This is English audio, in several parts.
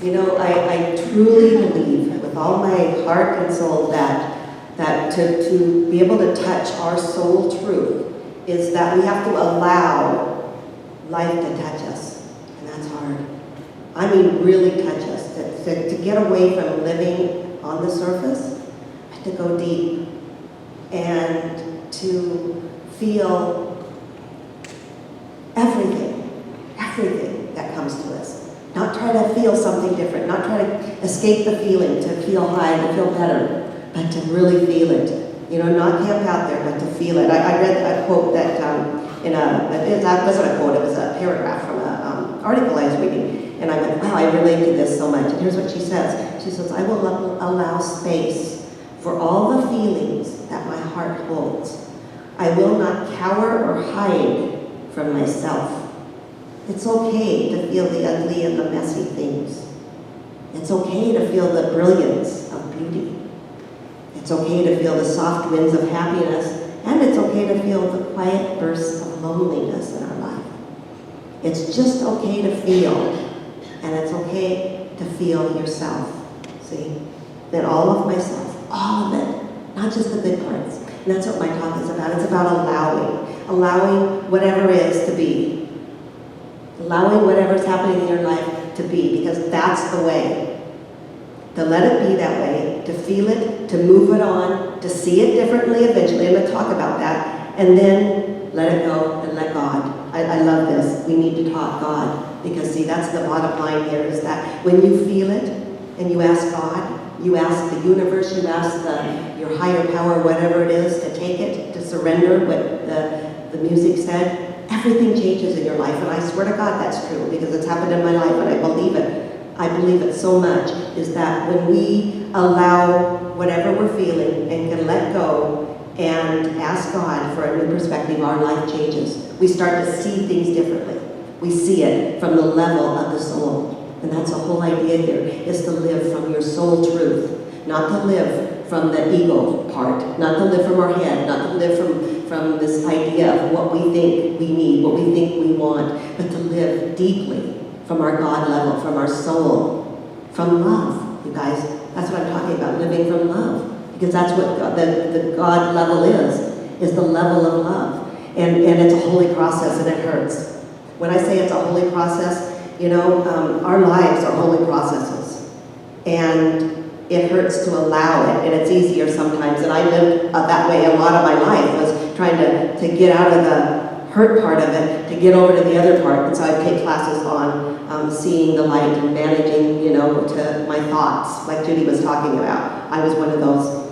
You know, I truly believe with all my heart and soul that to be able to touch our soul truth is that we have to allow life to touch us, and that's hard. I mean, really touch us. To get away from living on the surface, to go deep and to feel everything that comes to us. Not try to feel something different, not try to escape the feeling, to feel high, to feel better, but to really feel it. You know, not camp out there, but to feel it. I read a quote that that wasn't a quote, it was a paragraph from an article I was reading, and I went, wow, I relate to this so much. And here's what she says. She says, I will allow space for all the feelings that my heart holds. I will not cower or hide from myself. It's okay to feel the ugly and the messy things. It's okay to feel the brilliance of beauty. It's okay to feel the soft winds of happiness, and it's okay to feel the quiet bursts of loneliness in our life. It's just okay to feel, and it's okay to feel yourself. See? That all of myself, all of it, not just the good parts. And that's what my talk is about. It's about allowing whatever is to be. Allowing whatever's happening in your life to be, because that's the way. To let it be that way, to feel it, to move it on, to see it differently eventually. I'm going to talk about that. And then let it go and let God. I love this. We need to talk God. Because see, that's the bottom line here, is that when you feel it and you ask God, you ask the universe, you ask your higher power, whatever it is, to take it, to surrender what the music said, everything changes in your life. And I swear to God that's true, because it's happened in my life and I believe it. I believe it so much, is that when we allow whatever we're feeling and can let go and ask God for a new perspective, our life changes. We start to see things differently. We see it from the level of the soul. And that's the whole idea here, is to live from your soul truth, not to live from the ego part, not to live from our head, not to live from this idea of what we think we need, what we think we want, but to live deeply from our God level, from our soul, from love, you guys. That's what I'm talking about, living from love. Because that's what the God level is the level of love. And it's a holy process, and it hurts. When I say it's a holy process, you know, our lives are holy processes. And it hurts to allow it, and it's easier sometimes. And I lived that way a lot of my life, was trying to get out of the hurt part of it, to get over to the other part. And so I'd take classes on seeing the light and managing, you know, to my thoughts, like Judy was talking about. I was one of those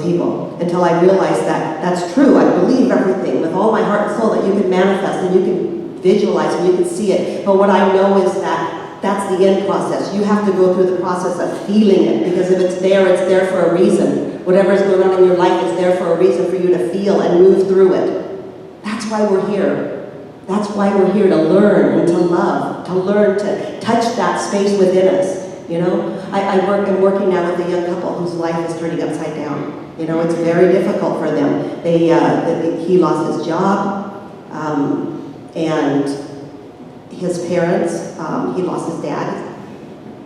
people, until I realized that that's true. I believe everything with all my heart and soul, that you can manifest and you can visualize and you can see it. But what I know is that that's the end process. You have to go through the process of feeling it, because if it's there for a reason. Whatever's going on in your life is there for a reason, for you to feel and move through it. That's why we're here. That's why we're here, to learn and to love, to learn to touch that space within us. You know, I'm working now with a young couple whose life is turning upside down. You know, it's very difficult for them. He lost his job, and his parents, he lost his dad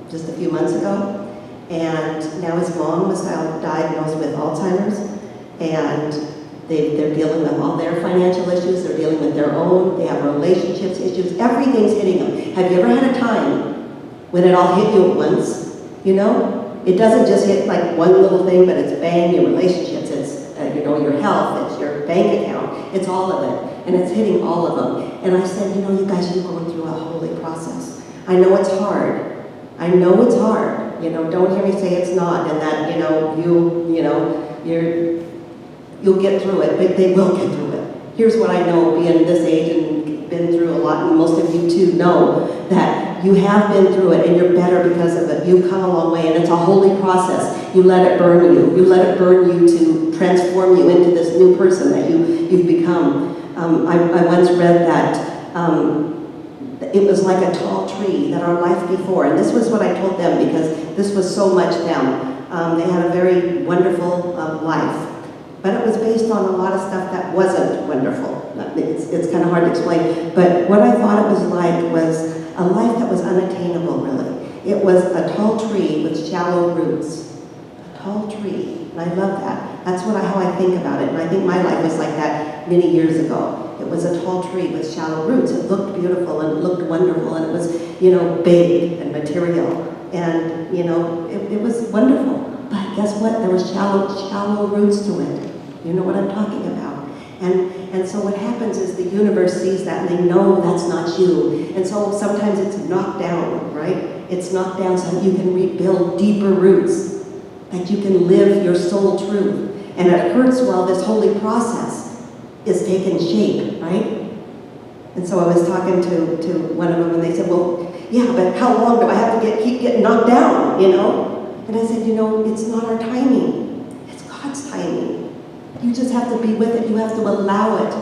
just a few months ago, and now his mom was diagnosed with Alzheimer's, and they're dealing with all their financial issues, they're dealing with their own, they have relationships issues, everything's hitting them. Have you ever had a time when it all hit you at once? You know, it doesn't just hit like one little thing, but it's bang, your relationships, it's you know, your health, it's your bank account, it's all of it, and it's hitting all of them. And I said, you know, you guys are going through a holy process. I know it's hard. I know it's hard. You know, don't hear me say it's not, and that, you know, you'll get through it, but they will get through it. Here's what I know, being this age and been through a lot, and most of you too know that you have been through it, and you're better because of it. You've come a long way, and it's a holy process. You let it burn you. You let it burn you to transform you into this new person that you've become. I once read that it was like a tall tree, that our life before, and this was what I told them, because this was so much them. They had a very wonderful life. But it was based on a lot of stuff that wasn't wonderful. It's kind of hard to explain. But what I thought it was like was a life that was unattainable, really. It was a tall tree with shallow roots. A tall tree, and I love that. That's how I think about it, and I think my life was like that many years ago. It was a tall tree with shallow roots. It looked beautiful and it looked wonderful, and it was, big and material, and, it was wonderful. But guess what? There was shallow roots to it. You know what I'm talking about. And so what happens is the universe sees that and they know that's not you. And so sometimes it's knocked down, right? It's knocked down so that you can rebuild deeper roots, that you can live your soul truth. And it hurts while this holy process is taking shape, right? And so I was talking to one of them and they said, well, yeah, but how long do I have to keep getting knocked down, And I said, it's not our timing. It's God's timing. You just have to be with it. You have to allow it.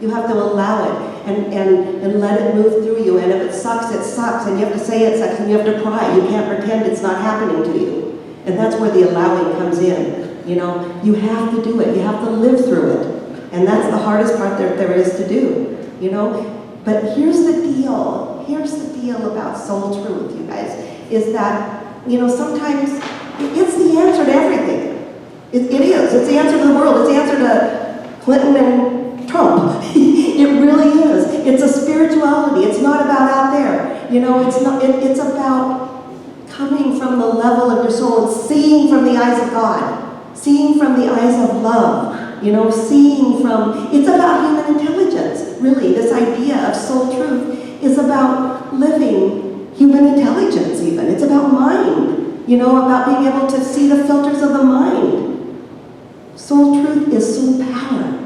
You have to allow it and let it move through you. And if it sucks, it sucks. And you have to say it sucks and you have to cry. You can't pretend it's not happening to you. And that's where the allowing comes in. You have to do it. You have to live through it. And that's the hardest part there is to do. But here's the deal. Here's the deal about soul truth, you guys, is that, sometimes it's the answer to everything. It is. It's the answer to the world. It's the answer to Clinton and Trump. It really is. It's a spirituality. It's not about out there. It's about coming from the level of your soul and seeing from the eyes of God, seeing from the eyes of love, it's about human intelligence, really. This idea of soul truth is about living human intelligence even. It's about mind, about being able to see the filters of the mind. Soul truth is soul power.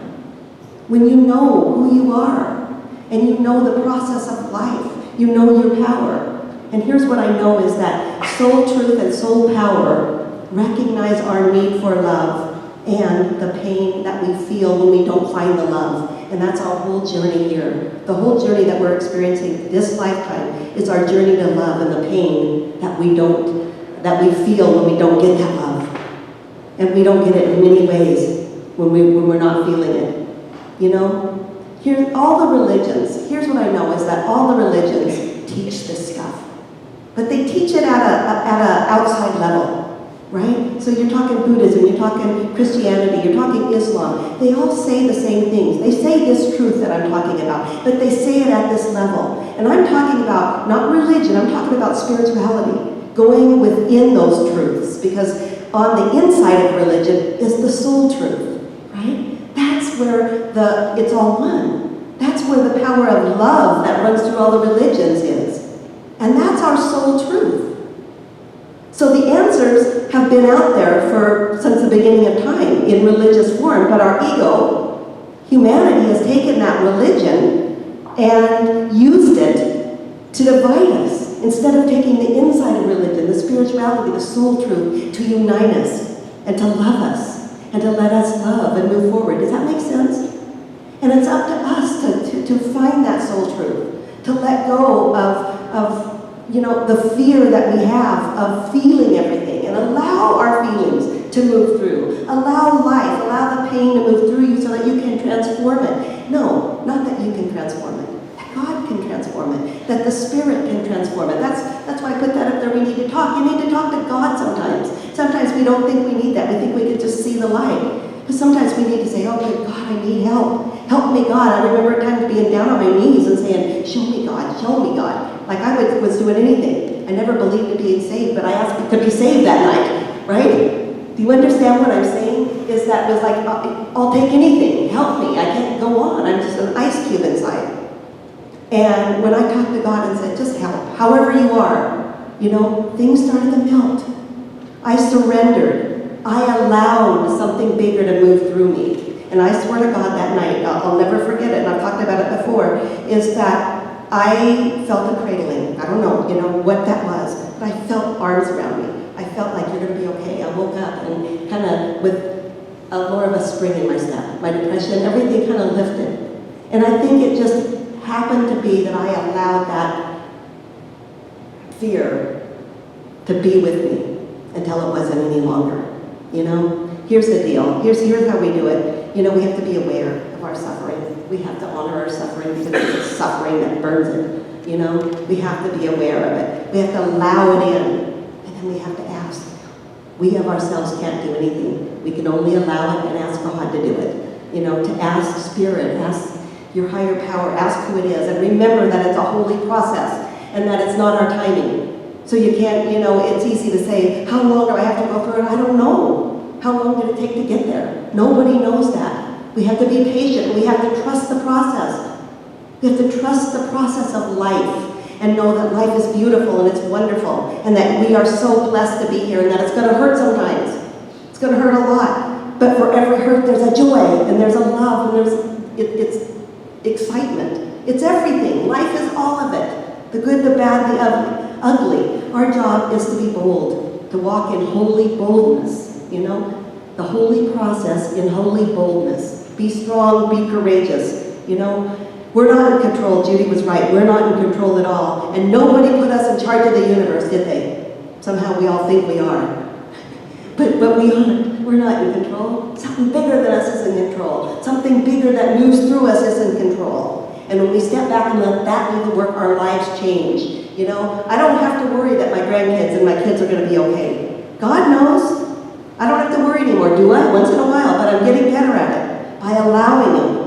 When you know who you are and you know the process of life, you know your power. And here's what I know is that soul truth and soul power recognize our need for love and the pain that we feel when we don't find the love. And that's our whole journey here. The whole journey that we're experiencing this lifetime is our journey to love and the pain that we feel when we don't get that love. And we don't get it in many ways when we're not feeling it. Here's all the religions. Here's what I know is that all the religions teach this stuff. But they teach it at a outside level. Right? So you're talking Buddhism, you're talking Christianity, you're talking Islam. They all say the same things. They say this truth that I'm talking about, but they say it at this level. And I'm talking about not religion, I'm talking about spirituality, going within those truths, because on the inside of religion is the soul truth, right? That's where it's all one. That's where the power of love that runs through all the religions is. And that's our soul truth. So the answers have been out there since the beginning of time in religious form, but our ego, humanity, has taken that religion and used it to divide us instead of taking the inside of religion, the spirituality, the soul truth, to unite us and to love us and to let us love and move forward. Does that make sense? And it's up to us to find that soul truth, to let go of the fear that we have of feeling everything and allow our feelings to move through. Allow life, allow the pain to move through you so that you can transform it. No, not that you can transform it. That God can transform it. That the Spirit can transform it. That's why I put that up there. We need to talk. You need to talk to God sometimes. Sometimes we don't think we need that. We think we can just see the light. But sometimes we need to say, oh, good God, I need help. Help me, God. I remember times being down on my knees and saying, show me, God, show me, God. Like I was doing anything. I never believed in being saved, but I asked to be saved that night, right? Do you understand what I'm saying? Is that it was like, I'll take anything. Help me. I can't go on. I'm just an ice cube inside. And when I talked to God and said, just help, however you are, things started to melt. I surrendered. I allowed something bigger to move through me. And I swear to God that night, I'll never forget it, and I've talked about it before, is that I felt a cradling. I don't know, what that was, but I felt arms around me. I felt like you're going to be okay. I woke up and kind of with more of a spring in my step. My depression, everything kind of lifted. And I think it just happened to be that I allowed that fear to be with me until it wasn't any longer. Here's the deal. Here's how we do it. We have to be aware of our suffering. We have to honor our suffering because it's suffering that burns it. you know? We have to be aware of it. We have to allow it in, and then we have to ask. We of ourselves can't do anything. We can only allow it and ask God to do it. You know, to ask Spirit, ask your higher power, ask who it is, and remember that it's a holy process and that it's not our timing. So you can't, you know, it's easy to say, how long do I have to go through it? I don't know. How long did it take to get there? Nobody knows that. We have to be patient. We have to trust the process. We have to trust the process of life and know that life is beautiful and it's wonderful and that we are so blessed to be here and that it's going to hurt sometimes. It's going to hurt a lot. But for every hurt, there's a joy and there's a love and it's excitement. It's everything. Life is all of it. The good, the bad, the ugly. Our job is to be bold, to walk in holy boldness, you know? The holy process in holy boldness. Be strong, be courageous, you know? We're not in control. Judy was right. We're not in control at all. And nobody put us in charge of the universe, did they? Somehow we all think we are. But we aren't. We're not in control. Something bigger than us is in control. Something bigger that moves through us is in control. And when we step back and let that do the work, our lives change. You know, I don't have to worry that my grandkids and my kids are going to be okay. God knows. I don't have to worry anymore, do I? Once in a while, but I'm getting better at it. By allowing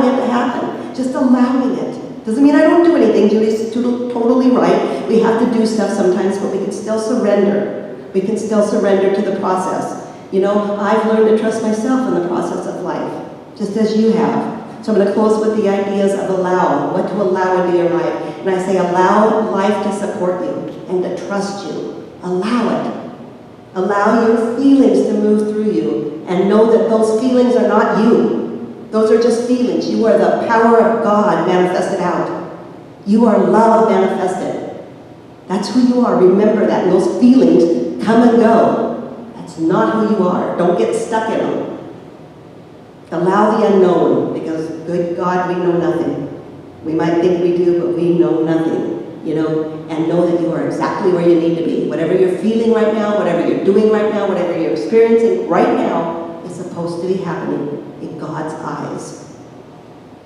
it to happen. Just allowing it. Doesn't mean I don't do anything. Judy's totally right. We have to do stuff sometimes, but we can still surrender. We can still surrender to the process. You know, I've learned to trust myself in the process of life, just as you have. So I'm going to close with the ideas of allow, what to allow into your life. And I say allow life to support you and to trust you. Allow it. Allow your feelings to move through you and know that those feelings are not you. Those are just feelings. You are the power of God manifested out. You are love manifested. That's who you are. Remember that. And those feelings come and go. That's not who you are. Don't get stuck in them. Allow the unknown, because good God, we know nothing. We might think we do, but we know nothing. You know, and know that you are exactly where you need to be. Whatever you're feeling right now, whatever you're doing right now, whatever you're experiencing right now is supposed to be happening in God's eyes.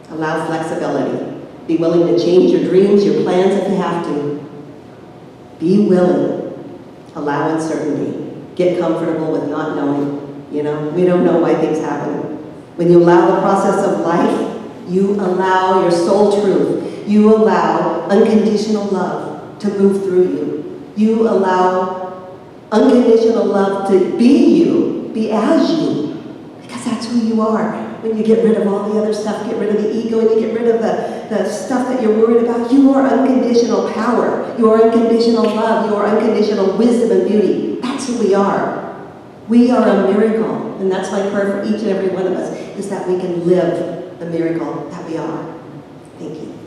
Allow flexibility. Be willing to change your dreams, your plans if you have to. Be willing. Allow uncertainty. Get comfortable with not knowing. You know, we don't know why things happen. When you allow the process of life, you allow your soul truth. You allow unconditional love to move through you. You allow unconditional love to be you, be as you. Because that's who you are. When you get rid of all the other stuff, get rid of the ego, and you get rid of the stuff that you're worried about, you are unconditional power. You are unconditional love. You are unconditional wisdom and beauty. That's who we are. We are a miracle. And that's my prayer for each and every one of us, is that we can live the miracle that we are. Thank you.